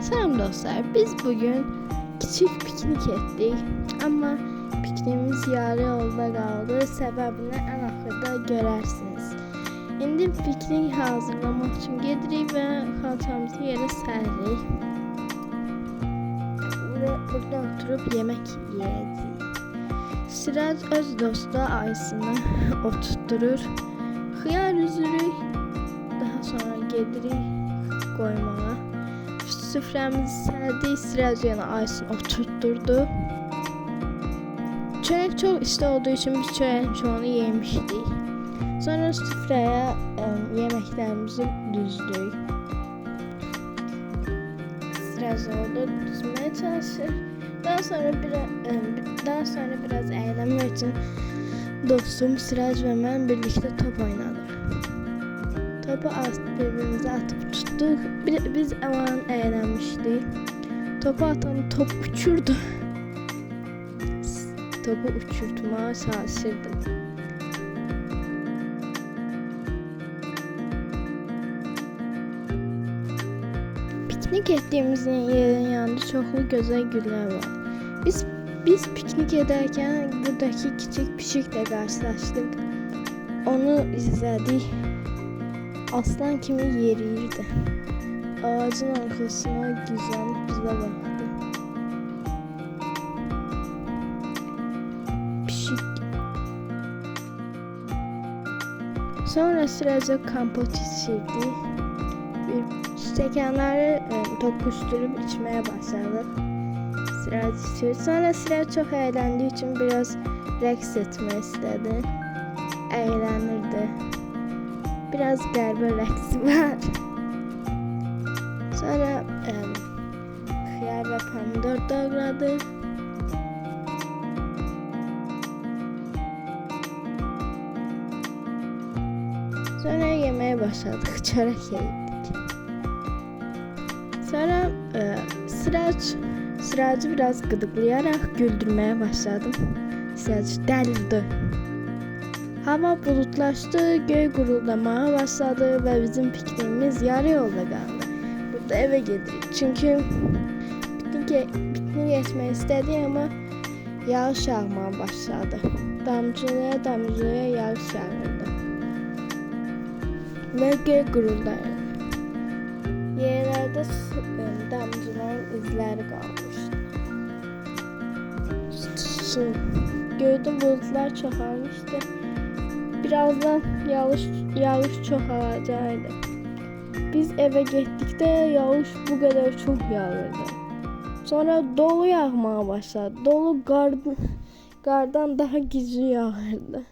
Selam dostlar, biz bugün küçük piknik ettik ama pikniğimiz yarı yolda kaldı. Sebebini en axırda görərsiniz. İndi piknik hazırlamak için gedirik ve xalçamızı yere səririk. Burada oturup yemek yiyəcəyik. Sırac öz dostu Ayısını oturtturur. Xiyar üzürük. Daha sonra gedirik qoymağa. Süfrəmizi sərdik, Sırac yana Ayısını oturtturdu. Çörək çox isti olduğu için biz çörəyin çoğunu yemişdik. Sonra süfrəyə yeməklərimizi düzdük. Sırac orada düzmeye çalışır. Daha sonra biraz eğlenmek için dostum Sırac ve ben birlikte top oynadık. Topu birbirimize atıp tuttuk. Biz aman eğlenmiştik. Topu atan top uçurdu. Topu uçurtmaya çalışırdı. Piknik ettiğimiz yerin yanında çoxlu güzel güller var. Biz piknik ederken buradaki küçük pişikle karşılaştık. Onu izledik. Aslan kimi yeriyirdi. Ağacın arkasına gizlenip bize baktı. Pişik. Sonra Sıraca kompot içirdi. Stəkanları tokuşturup içmeye başladık. Sıraç içiyor. Sonra Sıraç çok eğlendiği için biraz rəqs etmək istedi. Eğlenirdi. Biraz qəribə rəqsi var. Sonra xiyar ve pomidor doğradık. Sonra yemeye başladık. Çörək yedik. Sonra Sıracı biraz gıdıklayarak güldürmeye başladım. Sıracı delirdi. Hava bulutlaştı, göy guruldamaya başladı ve bizim pikniğimiz yarı yolda kaldı. Burada eve geldik. Çünkü piknik etmeyi istedi ama yağış yağmaya başladı. Damcılaya yağış yağırdı. Ve göy guruldadı. Yerlerde damcıların izleri kalmıştı. Göyde bulutlar çoxalmıştı. Birazdan yağış çoxalacaktı. Biz eve getdikdə yağış bu kadar çok yağırdı. Sonra dolu yağmaya başladı. Dolu qardan daha güclü yağırdı.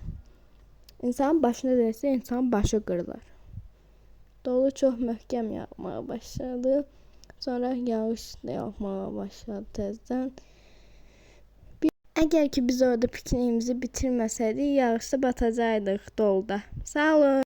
İnsanın başına değse insan başı qırılar. Dolu çok möhkəm yağmaya başladı. Sonra yağış da yağmaya başladı tezden. Eğer ki biz orada pikniğimizi bitirmeseydik yağışta batacaktık dolda. Sağ olun.